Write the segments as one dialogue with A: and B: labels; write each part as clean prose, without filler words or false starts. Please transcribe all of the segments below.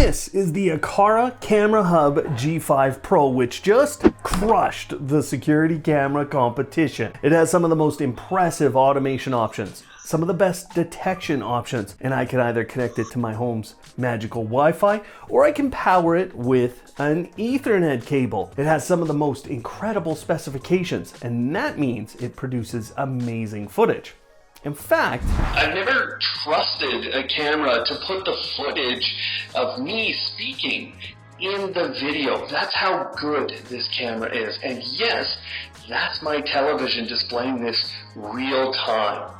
A: This is the Aqara Camera Hub G5 Pro, which just crushed the security camera competition. It has some of the most impressive automation options, some of the best detection options, and I can either connect it to my home's magical Wi-Fi, or I can power it with an Ethernet cable. It has some of the most incredible specifications, and that means it produces amazing footage. In fact,
B: I've never trusted a camera to put the footage of me speaking in the video. That's how good this camera is. And yes, that's my television displaying this real time.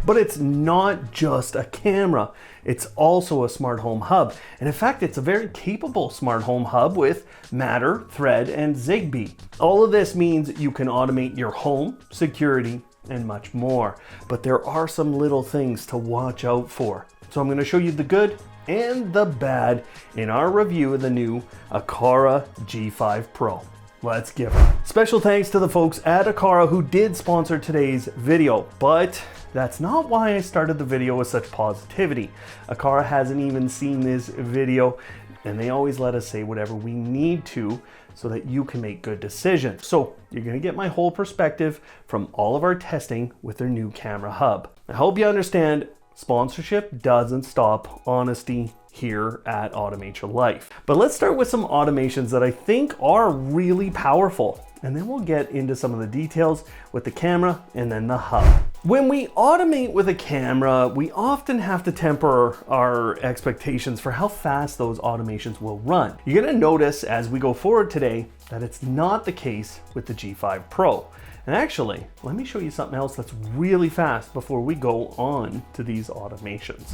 A: but it's not just a camera. It's also a smart home hub. And in fact, it's a very capable smart home hub with Matter, Thread, and Zigbee. All of this means you can automate your home, security, and much more. But there are some little things to watch out for. So I'm going to show you the good and the bad in our review of the new Aqara G5 Pro. Let's give it. Special thanks to the folks at Aqara who did sponsor today's video, but that's not why I started the video with such positivity. Aqara hasn't even seen this video, and they always let us say whatever we need to so that you can make good decisions. So you're gonna get my whole perspective from all of our testing with their new camera hub. I hope you understand sponsorship doesn't stop honesty here at Automate Your Life. But let's start with some automations that I think are really powerful, and then we'll get into some of the details with the camera and then the hub. When we automate with a camera, we often have to temper our expectations for how fast those automations will run. You're gonna notice as we go forward today that it's not the case with the G5 Pro. And actually, let me show you something else that's really fast before we go on to these automations.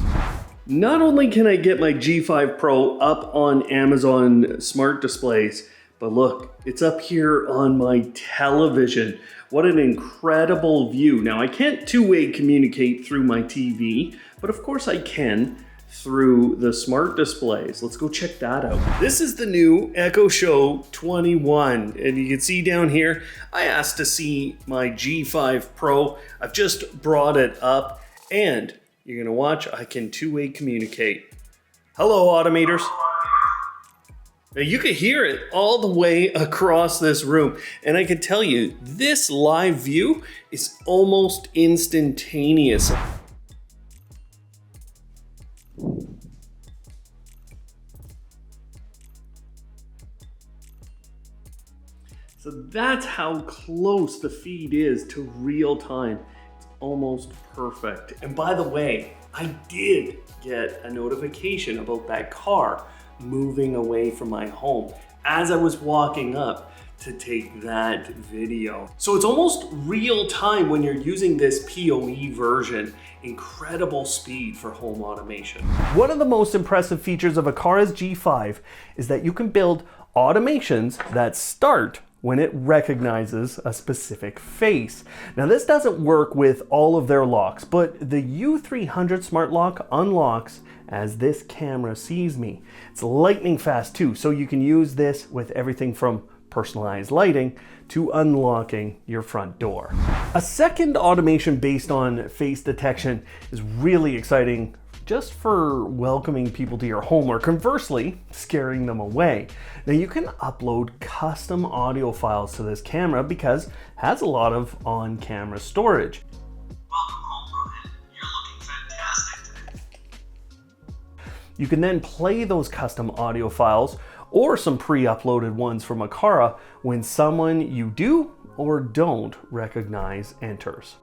A: Not only can I get my G5 Pro up on Amazon smart displays, but look, it's up here on my television. What an incredible view. Now I can't two-way communicate through my TV, but of course I can through the smart displays. Let's go check that out. This is the new Echo Show 21, and you can see down here, I asked to see my G5 Pro. I've just brought it up, and you're gonna watch, I can two-way communicate. Hello, Automators. Now you can hear it all the way across this room, and I can tell you, this live view is almost instantaneous. So that's how close the feed is to real time. It's almost perfect. And by the way, I did get a notification about that car moving away from my home as I was walking up to take that video. So it's almost real time when you're using this PoE version. Incredible speed for home automation. One of the most impressive features of Aqara's G5 is that you can build automations that start when it recognizes a specific face. Now this doesn't work with all of their locks, but the U300 smart lock unlocks as this camera sees me. It's lightning fast too, so you can use this with everything from personalized lighting to unlocking your front door. A second automation based on face detection is really exciting just for welcoming people to your home, or conversely, scaring them away. Now you can upload custom audio files to this camera because it has a lot of on-camera storage.
C: Welcome home, Rohit. You're looking fantastic today.
A: You can then play those custom audio files or some pre-uploaded ones from Aqara when someone you do or don't recognize enters.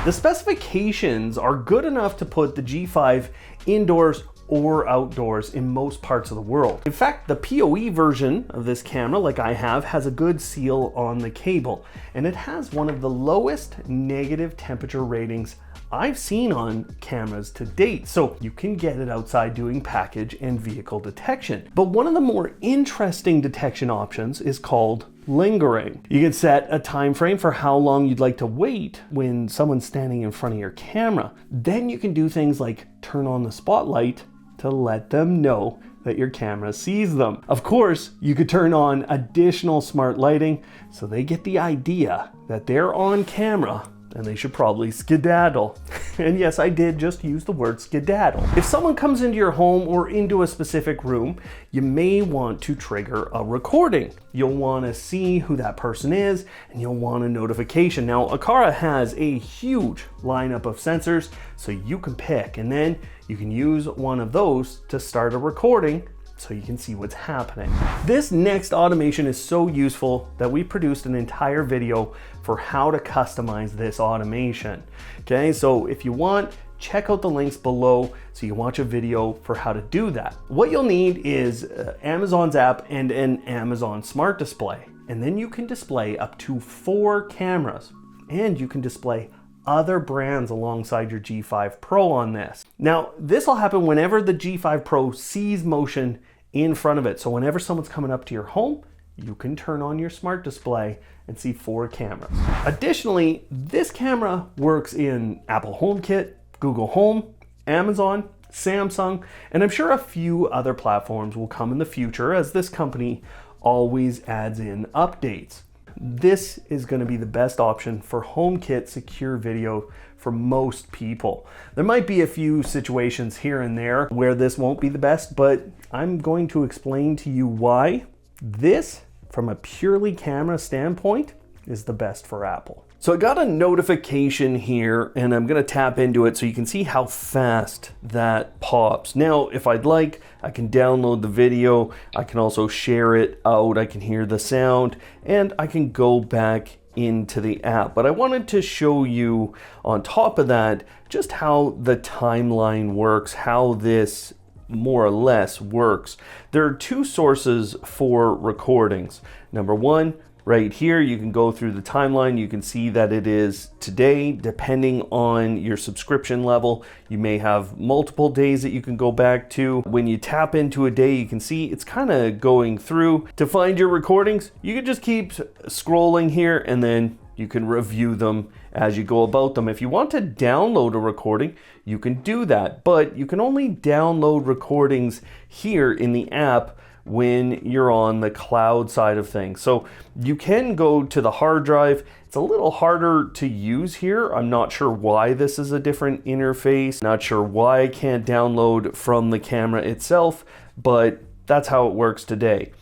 A: The specifications are good enough to put the G5 indoors or outdoors in most parts of the world. In fact, the PoE version of this camera, like I have, has a good seal on the cable, and it has one of the lowest negative temperature ratings I've seen on cameras to date, so you can get it outside doing package and vehicle detection. But one of the more interesting detection options is called lingering. You can set a time frame for how long you'd like to wait when someone's standing in front of your camera. Then you can do things like turn on the spotlight to let them know that your camera sees them. Of course, you could turn on additional smart lighting so they get the idea that they're on camera and they should probably skedaddle. And yes, I did just use the word skedaddle. If someone comes into your home or into a specific room, you may want to trigger a recording. You'll want to see who that person is and you'll want a notification. Now, Aqara has a huge lineup of sensors, so you can pick, and then you can use one of those to start a recording so you can see what's happening. This next automation is so useful that we produced an entire video for how to customize this automation. Okay, so if you want, check out the links below so you can watch a video for how to do that. What you'll need is Amazon's app and an Amazon Smart Display. And then you can display up to 4 cameras, and you can display other brands alongside your G5 Pro on this. Now, this will happen whenever the G5 Pro sees motion in front of it. So whenever someone's coming up to your home, you can turn on your smart display and see 4 cameras. Additionally, this camera works in Apple HomeKit, Google Home, Amazon, Samsung, and I'm sure a few other platforms will come in the future as this company always adds in updates. This is going to be the best option for HomeKit secure video for most people. There might be a few situations here and there where this won't be the best, but I'm going to explain to you why this, from a purely camera standpoint, is the best for Apple. So I got a notification here and I'm gonna tap into it so you can see how fast that pops. Now, if I'd like, I can download the video, I can also share it out, I can hear the sound, and I can go back into the app. But I wanted to show you on top of that, just how the timeline works, how this more or less works. There are 2 sources for recordings. Number 1, right here, you can go through the timeline. You can see that it is today. Depending on your subscription level, you may have multiple days that you can go back to. When you tap into a day, you can see it's kind of going through. To find your recordings, you can just keep scrolling here and then you can review them as you go about them. If you want to download a recording, you can do that, but you can only download recordings here in the app when you're on the cloud side of things. So you can go to the hard drive. It's a little harder to use here. I'm not sure why this is a different interface. Not sure why I can't download from the camera itself, but that's how it works today.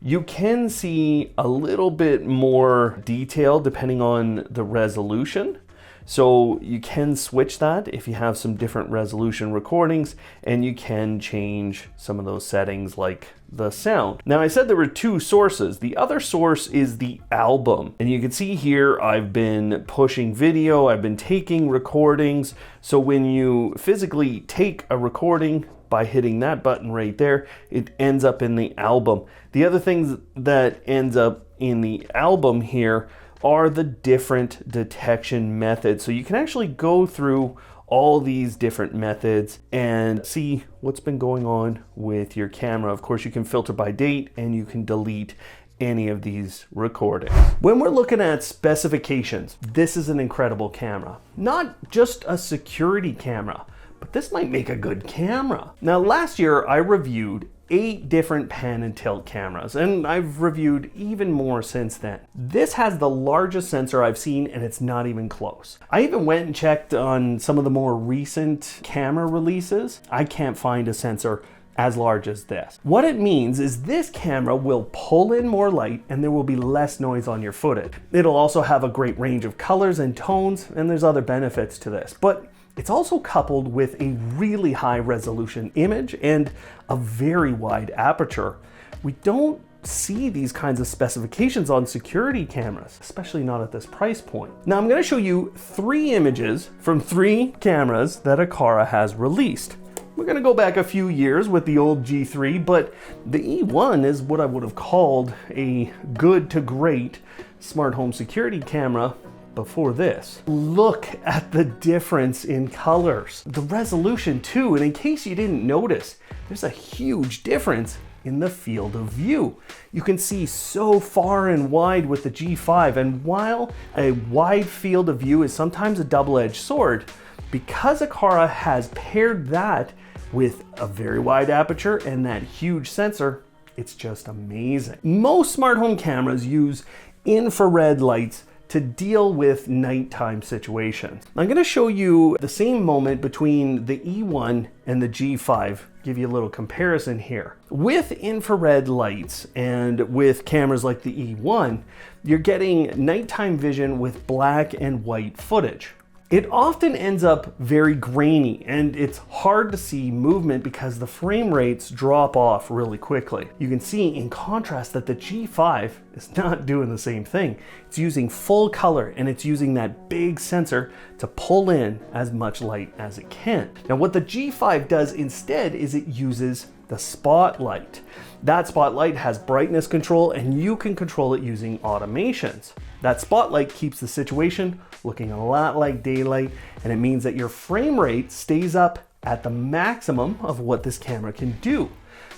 A: You can see a little bit more detail depending on the resolution. So you can switch that if you have some different resolution recordings, and you can change some of those settings like the sound. Now, I said there were 2 sources. The other source is the album. And you can see here, I've been pushing video, I've been taking recordings. So when you physically take a recording, by hitting that button right there, it ends up in the album. The other things that ends up in the album here are the different detection methods. So you can actually go through all these different methods and see what's been going on with your camera. Of course, you can filter by date and you can delete any of these recordings. When we're looking at specifications, this is an incredible camera. Not just a security camera, but this might make a good camera. Now, last year I reviewed 8 different pan and tilt cameras, and I've reviewed even more since then. This has the largest sensor I've seen, and it's not even close. I even went and checked on some of the more recent camera releases. I can't find a sensor as large as this. What it means is this camera will pull in more light and there will be less noise on your footage. It'll also have a great range of colors and tones, and there's other benefits to this. But it's also coupled with a really high resolution image and a very wide aperture. We don't see these kinds of specifications on security cameras, especially not at this price point. Now I'm going to show you 3 images from 3 cameras that Aqara has released. We're going to go back a few years with the old G3, but the E1 is what I would have called a good to great smart home security camera before this. Look at the difference in colors. The resolution too, and in case you didn't notice, there's a huge difference in the field of view. You can see so far and wide with the G5, and while a wide field of view is sometimes a double-edged sword, because Aqara has paired that With a very wide aperture and that huge sensor, it's just amazing. Most smart home cameras use infrared lights to deal with nighttime situations. I'm going to show you the same moment between the E1 and the G5, give you a little comparison here. With infrared lights and with cameras like the E1, you're getting nighttime vision with black and white footage. It often ends up very grainy and it's hard to see movement because the frame rates drop off really quickly. You can see in contrast that the G5 is not doing the same thing. It's using full color and it's using that big sensor to pull in as much light as it can. Now what the G5 does instead is it uses the spotlight. That spotlight has brightness control and you can control it using automations. That spotlight keeps the situation looking a lot like daylight, and it means that your frame rate stays up at the maximum of what this camera can do.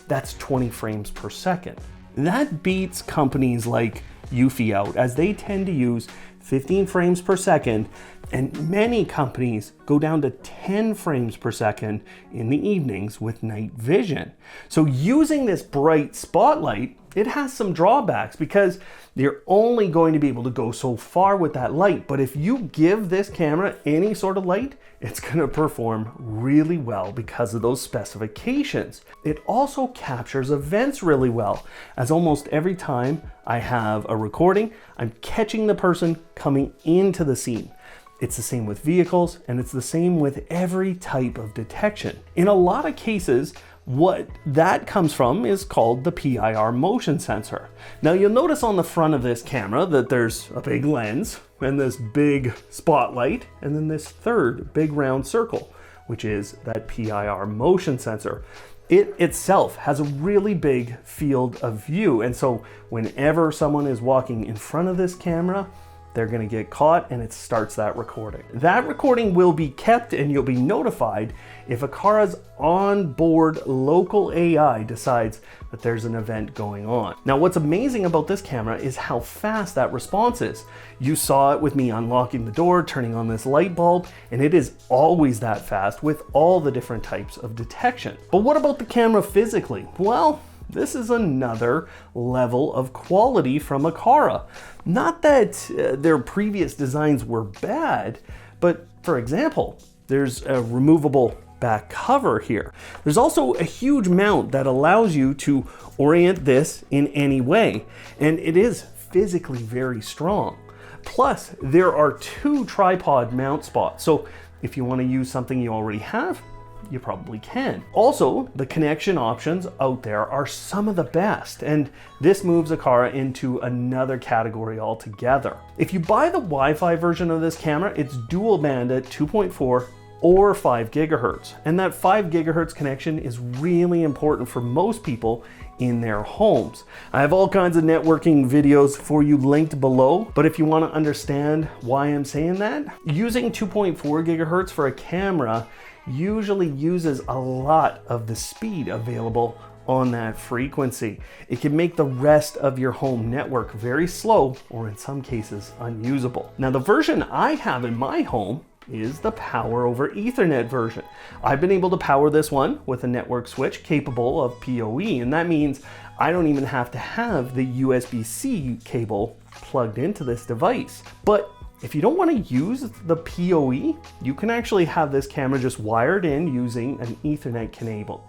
A: That's 20 frames per second. That beats companies like Eufy out, as they tend to use 15 frames per second, and many companies go down to 10 frames per second in the evenings with night vision. So using this bright spotlight, it has some drawbacks because you're only going to be able to go so far with that light. But if you give this camera any sort of light, it's going to perform really well because of those specifications. It also captures events really well, as almost every time I have a recording, I'm catching the person coming into the scene. It's the same with vehicles, and it's the same with every type of detection. In a lot of cases, what that comes from is called the PIR motion sensor. Now you'll notice on the front of this camera that there's a big lens and this big spotlight and then this third big round circle, which is that PIR motion sensor. It itself has a really big field of view, and so whenever someone is walking in front of this camera, they're going to get caught and it starts that recording. That recording will be kept and you'll be notified if Aqara's onboard local AI decides that there's an event going on. Now what's amazing about this camera is how fast that response is. You saw it with me unlocking the door, turning on this light bulb, and it is always that fast with all the different types of detection. But what about the camera physically? Well, this is another level of quality from Aqara. Not that their previous designs were bad, but for example, there's a removable back cover here. There's also a huge mount that allows you to orient this in any way, and it is physically very strong. Plus, there are 2 tripod mount spots, so if you want to use something you already have, you probably can. Also, the connection options out there are some of the best, and this moves Aqara into another category altogether. If you buy the Wi-Fi version of this camera, it's dual band at 2.4 or 5 gigahertz, and that 5 gigahertz connection is really important for most people in their homes. I have all kinds of networking videos for you linked below, but if you want to understand why I'm saying that, using 2.4 gigahertz for a camera usually uses a lot of the speed available on that frequency. It can make the rest of your home network very slow, or in some cases unusable. Now the version I have in my home is the Power over Ethernet version. I've been able to power this one with a network switch capable of PoE, and that means I don't even have to have the USB-C cable plugged into this device. But if you don't want to use the PoE, you can actually have this camera just wired in using an Ethernet cable.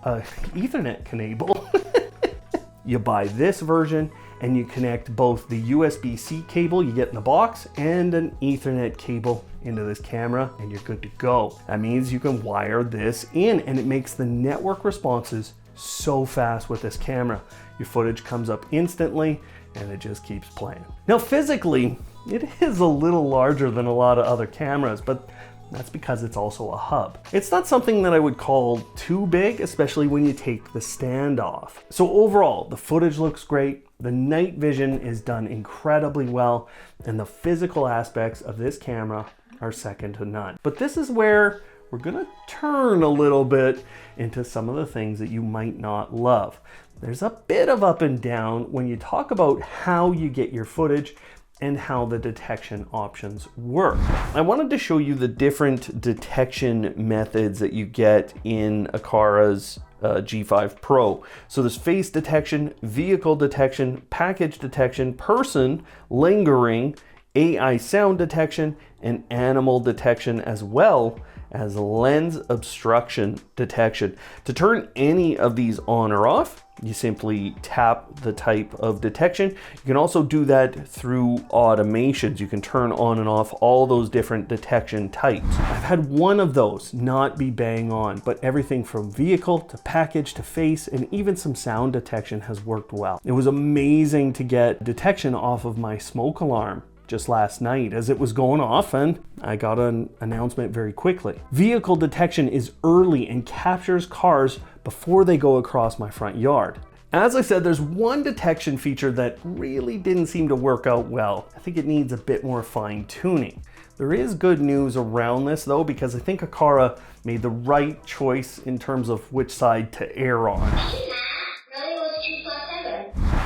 A: You buy this version and you connect both the USB-C cable you get in the box and an Ethernet cable into this camera, and you're good to go. That means you can wire this in, and it makes the network responses so fast with this camera. Your footage comes up instantly and it just keeps playing. Now physically, it is a little larger than a lot of other cameras, but that's because it's also a hub. It's not something that I would call too big, especially when you take the stand off. So overall, the footage looks great, the night vision is done incredibly well, and the physical aspects of this camera are second to none. But this is where we're gonna turn a little bit into some of the things that you might not love. There's a bit of up and down when you talk about how you get your footage and how the detection options work. I wanted to show you the different detection methods that you get in Aqara's G5 Pro. So there's face detection, vehicle detection, package detection, person, lingering, AI sound detection, and animal detection, as well as lens obstruction detection. To turn any of these on or off, you simply tap the type of detection. You can also do that through automations. You can turn on and off all those different detection types. I've had one of those not be bang on, but everything from vehicle to package to face and even some sound detection has worked well. It was amazing to get detection off of my smoke alarm just last night as it was going off, and I got an announcement very quickly. Vehicle detection is early and captures cars before they go across my front yard. As I said, there's one detection feature that really didn't seem to work out well. I think it needs a bit more fine tuning. There is good news around this though, because I think Aqara made the right choice in terms of which side to err on.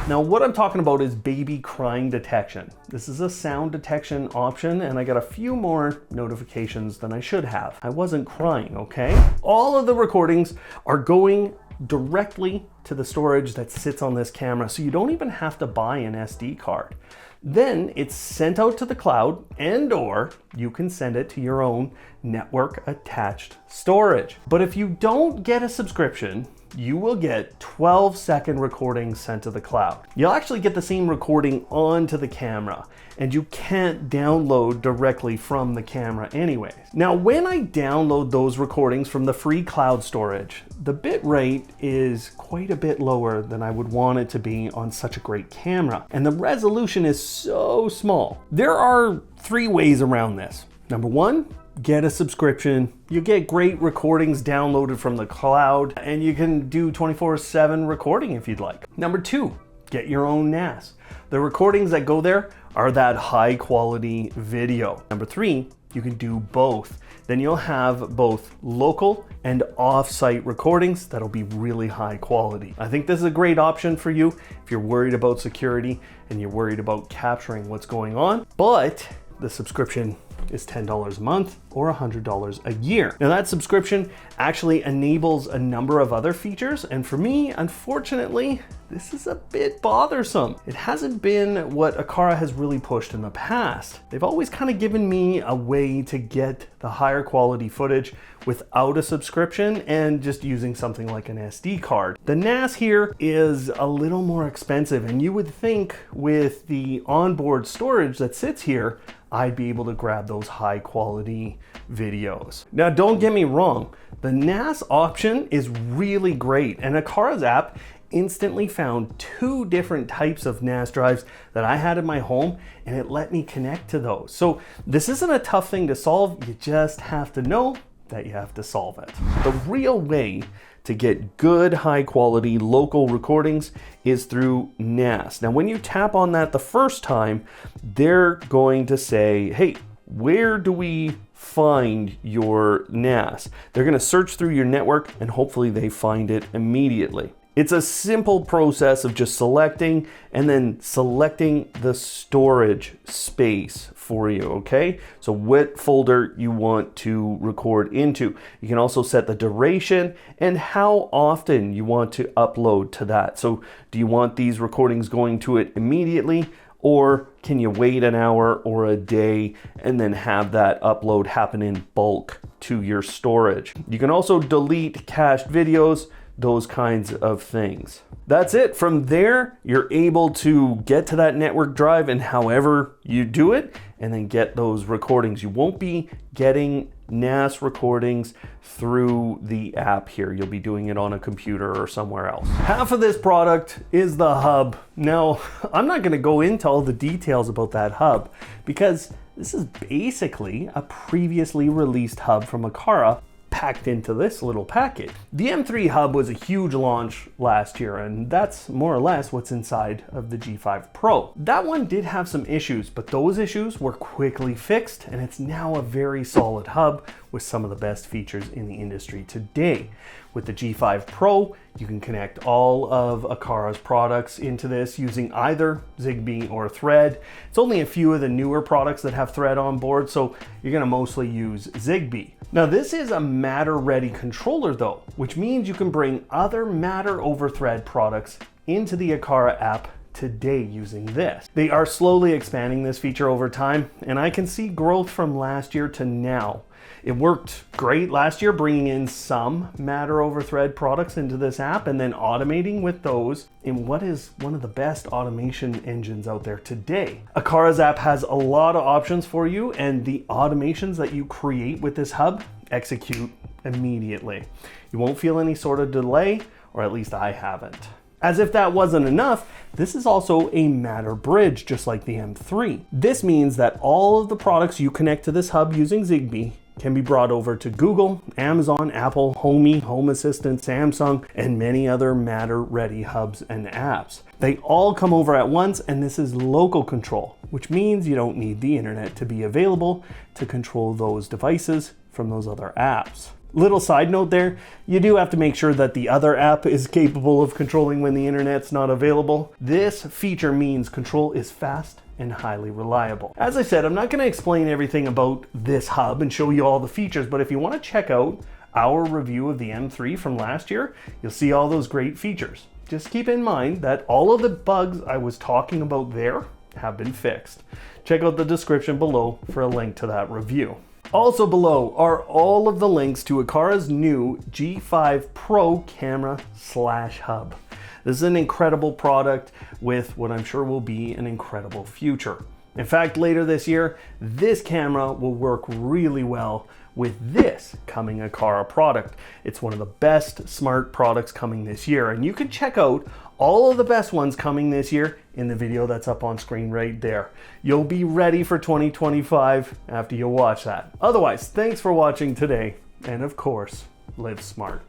A: Now what I'm talking about is baby crying detection. This is a sound detection option, and I got a few more notifications than I should have. I wasn't crying, okay? All of the recordings are going directly to the storage that sits on this camera, so you don't even have to buy an SD card. Then it's sent out to the cloud, and/or you can send it to your own network attached storage. But if you don't get a subscription, you will get 12-second recordings sent to the cloud. You'll actually get the same recording onto the camera, and you can't download directly from the camera anyways. Now, when I download those recordings from the free cloud storage, the bit rate is quite a bit lower than I would want it to be on such a great camera, and the resolution is so small. There are 3 ways around this. Number 1, get a subscription. You get great recordings downloaded from the cloud, and you can do 24/7 recording if you'd like. Number 2, get your own NAS. The recordings that go there are that high quality video. Number 3, you can do both. Then you'll have both local and off-site recordings that'll be really high quality. I think this is a great option for you if you're worried about security and you're worried about capturing what's going on, but the subscription is $10 a month or $100 a year. Now that subscription actually enables a number of other features, and for me, unfortunately, this is a bit bothersome. It hasn't been what Aqara has really pushed in the past. They've always kind of given me a way to get the higher quality footage without a subscription and just using something like an SD card. The NAS here is a little more expensive, and you would think with the onboard storage that sits here, I'd be able to grab those high quality videos. Now, don't get me wrong, the NAS option is really great, and Aqara's app instantly found 2 different types of NAS drives that I had in my home, and it let me connect to those. So this isn't a tough thing to solve, you just have to know that you have to solve it. The real way to get good high quality local recordings is through NAS. Now when you tap on that the first time, they're going to say, hey, where do we find your NAS? They're going to search through your network, and hopefully they find it immediately. It's a simple process of just selecting and then selecting the storage space for you, okay? So what folder you want to record into. You can also set the duration and how often you want to upload to that. So do you want these recordings going to it immediately, or can you wait an hour or a day and then have that upload happen in bulk to your storage? You can also delete cached videos, those kinds of things. That's it. From there, you're able to get to that network drive, and however you do it, and then get those recordings. You won't be getting NAS recordings through the app here. You'll be doing it on a computer or somewhere else. Half of this product is the hub. Now, I'm not gonna go into all the details about that hub, because this is basically a previously released hub from Aqara, packed into this little packet. The M3 hub was a huge launch last year, and that's more or less what's inside of the G5 Pro. That one did have some issues, but those issues were quickly fixed, and it's now a very solid hub with some of the best features in the industry today. With the G5 Pro, you can connect all of Aqara's products into this using either Zigbee or Thread. It's only a few of the newer products that have Thread on board, so you're gonna mostly use Zigbee. Now this is a Matter-ready controller though, which means you can bring other Matter over Thread products into the Aqara app today using this. They are slowly expanding this feature over time, and I can see growth from last year to now. It worked great last year, bringing in some Matter over Thread products into this app and then automating with those in what is one of the best automation engines out there today. Aqara's app has a lot of options for you, and the automations that you create with this hub execute immediately. You won't feel any sort of delay, or at least I haven't. As if that wasn't enough, this is also a Matter bridge, just like the M3. This means that all of the products you connect to this hub using Zigbee can be brought over to Google, Amazon, Apple, Homey, Home Assistant, Samsung, and many other Matter-ready hubs and apps. They all come over at once, and this is local control, which means you don't need the internet to be available to control those devices from those other apps. Little side note there, you do have to make sure that the other app is capable of controlling when the internet's not available. This feature means control is fast and highly reliable. As I said, I'm not going to explain everything about this hub and show you all the features, but if you want to check out our review of the M3 from last year, you'll see all those great features. Just keep in mind that all of the bugs I was talking about there have been fixed. Check out the description below for a link to that review. Also below are all of the links to Aqara's new G5 Pro camera/hub. This is an incredible product with what I'm sure will be an incredible future. In fact, later this year, this camera will work really well with this coming Aqara product. It's one of the best smart products coming this year, and you can check out all of the best ones coming this year in the video that's up on screen right there. You'll be ready for 2025 after you watch that. Otherwise, thanks for watching today, and of course, live smart.